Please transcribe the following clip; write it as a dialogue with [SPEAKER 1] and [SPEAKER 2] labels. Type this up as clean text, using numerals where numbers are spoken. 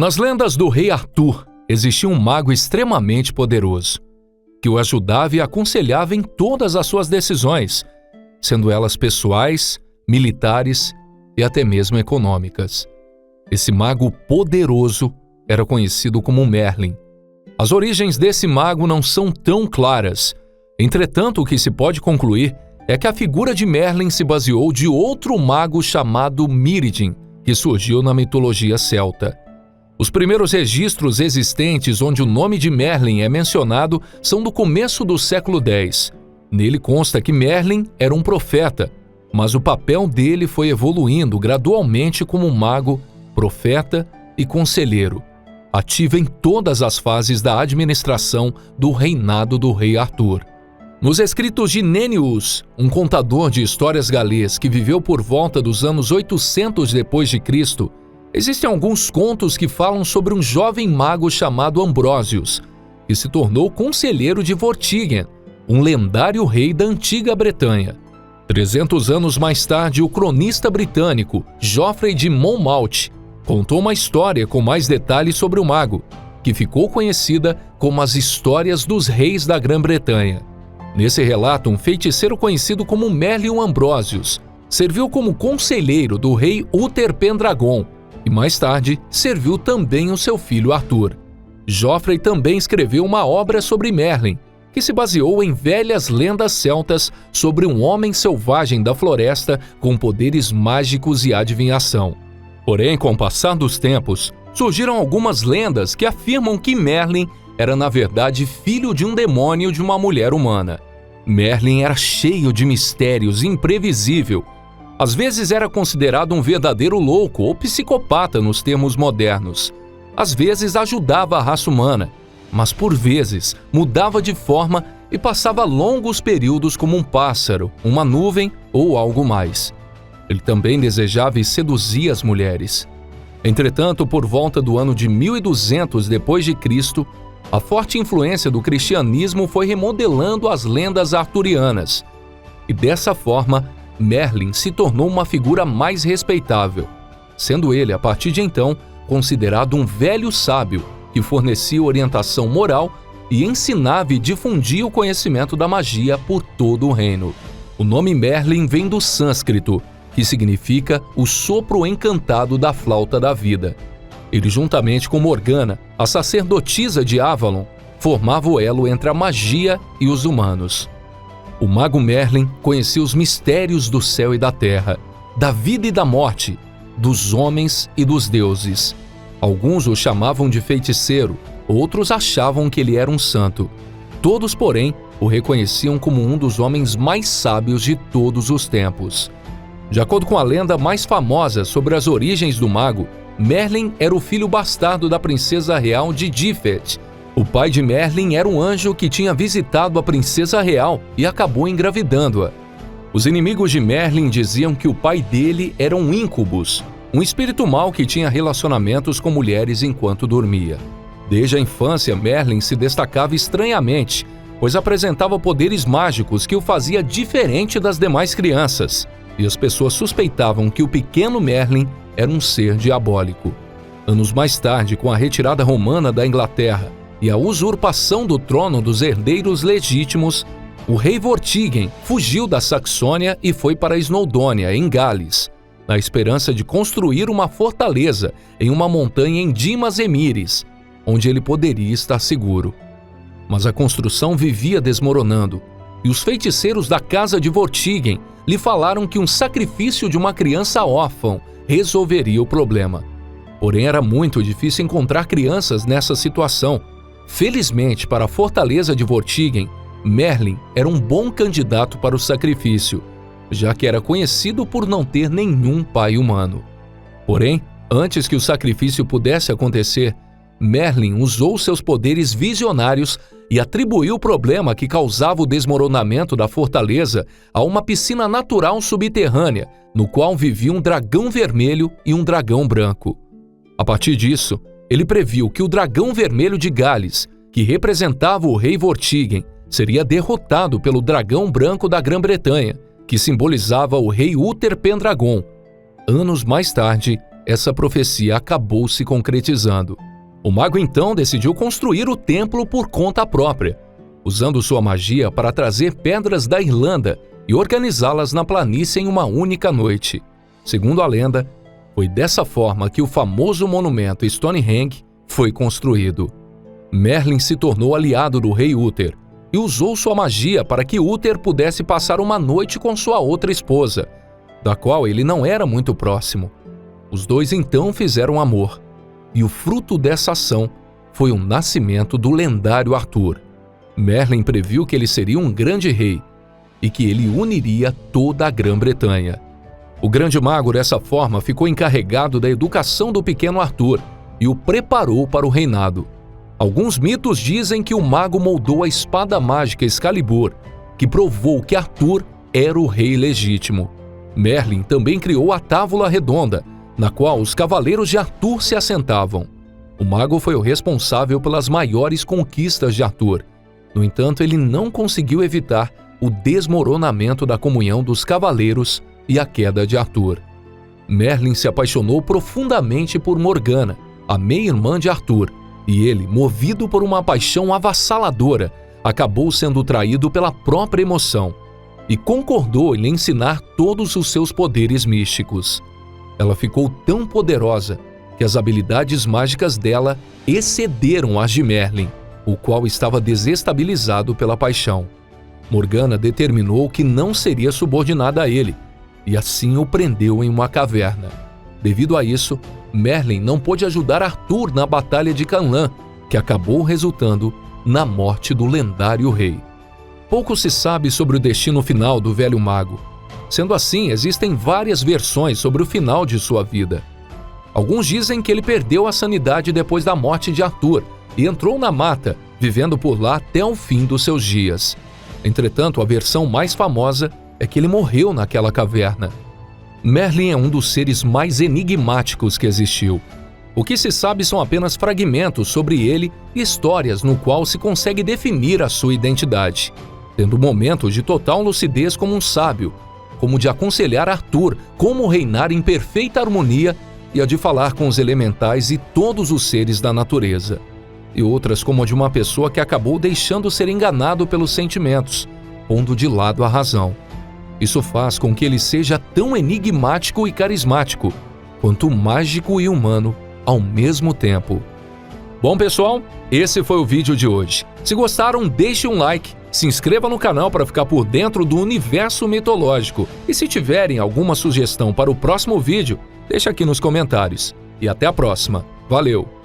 [SPEAKER 1] Nas lendas do rei Arthur, existia um mago extremamente poderoso, que o ajudava e aconselhava em todas as suas decisões, sendo elas pessoais, militares e até mesmo econômicas. Esse mago poderoso era conhecido como Merlin. As origens desse mago não são tão claras. Entretanto, o que se pode concluir é que a figura de Merlin se baseou de outro mago chamado Myrddin, que surgiu na mitologia celta. Os primeiros registros existentes onde o nome de Merlin é mencionado são do começo do século X. Nele consta que Merlin era um profeta, mas o papel dele foi evoluindo gradualmente como mago, profeta e conselheiro, ativo em todas as fases da administração do reinado do rei Arthur. Nos escritos de Nennius, um contador de histórias galês que viveu por volta dos anos 800 d.C., existem alguns contos que falam sobre um jovem mago chamado Ambrosius, que se tornou conselheiro de Vortigern, um lendário rei da antiga Bretanha. 300 anos mais tarde, o cronista britânico Geoffrey de Monmouth contou uma história com mais detalhes sobre o mago, que ficou conhecida como as Histórias dos Reis da Grã-Bretanha. Nesse relato, um feiticeiro conhecido como Merlin Ambrosius serviu como conselheiro do rei Uther Pendragon e mais tarde serviu também o seu filho Arthur. Geoffrey também escreveu uma obra sobre Merlin, que se baseou em velhas lendas celtas sobre um homem selvagem da floresta com poderes mágicos e adivinhação. Porém, com o passar dos tempos, surgiram algumas lendas que afirmam que Merlin era na verdade filho de um demônio de uma mulher humana. Merlin era cheio de mistérios e imprevisível. Às vezes era considerado um verdadeiro louco ou psicopata nos termos modernos. Às vezes ajudava a raça humana, mas por vezes mudava de forma e passava longos períodos como um pássaro, uma nuvem ou algo mais. Ele também desejava e seduzia as mulheres. Entretanto, por volta do ano de 1200 d.C., a forte influência do cristianismo foi remodelando as lendas arturianas. E dessa forma, Merlin se tornou uma figura mais respeitável, sendo ele, a partir de então, considerado um velho sábio que fornecia orientação moral e ensinava e difundia o conhecimento da magia por todo o reino. O nome Merlin vem do sânscrito, que significa o sopro encantado da flauta da vida. Ele, juntamente com Morgana, a sacerdotisa de Avalon, formava o elo entre a magia e os humanos. O mago Merlin conhecia os mistérios do céu e da terra, da vida e da morte, dos homens e dos deuses. Alguns o chamavam de feiticeiro, outros achavam que ele era um santo. Todos, porém, o reconheciam como um dos homens mais sábios de todos os tempos. De acordo com a lenda mais famosa sobre as origens do mago, Merlin era o filho bastardo da princesa real de Dyfed. O pai de Merlin era um anjo que tinha visitado a princesa real e acabou engravidando-a. Os inimigos de Merlin diziam que o pai dele era um íncubus, um espírito mau que tinha relacionamentos com mulheres enquanto dormia. Desde a infância, Merlin se destacava estranhamente, pois apresentava poderes mágicos que o fazia diferente das demais crianças, e as pessoas suspeitavam que o pequeno Merlin era um ser diabólico. Anos mais tarde, com a retirada romana da Inglaterra e a usurpação do trono dos herdeiros legítimos, o rei Vortigern fugiu da Saxônia e foi para Snowdonia, em Gales, na esperança de construir uma fortaleza em uma montanha em Dimas Emíris, onde ele poderia estar seguro. Mas a construção vivia desmoronando, e os feiticeiros da casa de Vortigern lhe falaram que um sacrifício de uma criança órfã resolveria o problema. Porém, era muito difícil encontrar crianças nessa situação. Felizmente, para a fortaleza de Vortigern, Merlin era um bom candidato para o sacrifício, já que era conhecido por não ter nenhum pai humano. Porém, antes que o sacrifício pudesse acontecer, Merlin usou seus poderes visionários e atribuiu o problema que causava o desmoronamento da fortaleza a uma piscina natural subterrânea, no qual vivia um dragão vermelho e um dragão branco. A partir disso, ele previu que o dragão vermelho de Gales, que representava o rei Vortigern, seria derrotado pelo dragão branco da Grã-Bretanha, que simbolizava o rei Uther Pendragon. Anos mais tarde, essa profecia acabou se concretizando. O mago então decidiu construir o templo por conta própria, usando sua magia para trazer pedras da Irlanda e organizá-las na planície em uma única noite. Segundo a lenda, foi dessa forma que o famoso monumento Stonehenge foi construído. Merlin se tornou aliado do rei Uther e usou sua magia para que Uther pudesse passar uma noite com sua outra esposa, da qual ele não era muito próximo. Os dois então fizeram amor, e o fruto dessa ação foi o nascimento do lendário Arthur. Merlin previu que ele seria um grande rei e que ele uniria toda a Grã-Bretanha. O grande mago, dessa forma, ficou encarregado da educação do pequeno Arthur e o preparou para o reinado. Alguns mitos dizem que o mago moldou a espada mágica Excalibur, que provou que Arthur era o rei legítimo. Merlin também criou a Távola Redonda, na qual os cavaleiros de Arthur se assentavam. O mago foi o responsável pelas maiores conquistas de Arthur. No entanto, ele não conseguiu evitar o desmoronamento da comunhão dos cavaleiros e a queda de Arthur. Merlin se apaixonou profundamente por Morgana, a meia-irmã de Arthur, e ele, movido por uma paixão avassaladora, acabou sendo traído pela própria emoção e concordou em lhe ensinar todos os seus poderes místicos. Ela ficou tão poderosa que as habilidades mágicas dela excederam as de Merlin, o qual estava desestabilizado pela paixão. Morgana determinou que não seria subordinada a ele, e assim o prendeu em uma caverna. Devido a isso, Merlin não pôde ajudar Arthur na Batalha de Canlan, que acabou resultando na morte do lendário rei. Pouco se sabe sobre o destino final do velho mago. Sendo assim, existem várias versões sobre o final de sua vida. Alguns dizem que ele perdeu a sanidade depois da morte de Arthur e entrou na mata, vivendo por lá até o fim dos seus dias. Entretanto, a versão mais famosa é que ele morreu naquela caverna. Merlin é um dos seres mais enigmáticos que existiu. O que se sabe são apenas fragmentos sobre ele e histórias no qual se consegue definir a sua identidade, tendo momentos de total lucidez como um sábio, como de aconselhar Arthur como reinar em perfeita harmonia e a de falar com os elementais e todos os seres da natureza, e outras como a de uma pessoa que acabou deixando ser enganado pelos sentimentos, pondo de lado a razão. Isso faz com que ele seja tão enigmático e carismático, quanto mágico e humano ao mesmo tempo. Bom, pessoal, esse foi o vídeo de hoje. Se gostaram, deixe um like, se inscreva no canal para ficar por dentro do universo mitológico. E se tiverem alguma sugestão para o próximo vídeo, deixa aqui nos comentários. E até a próxima. Valeu!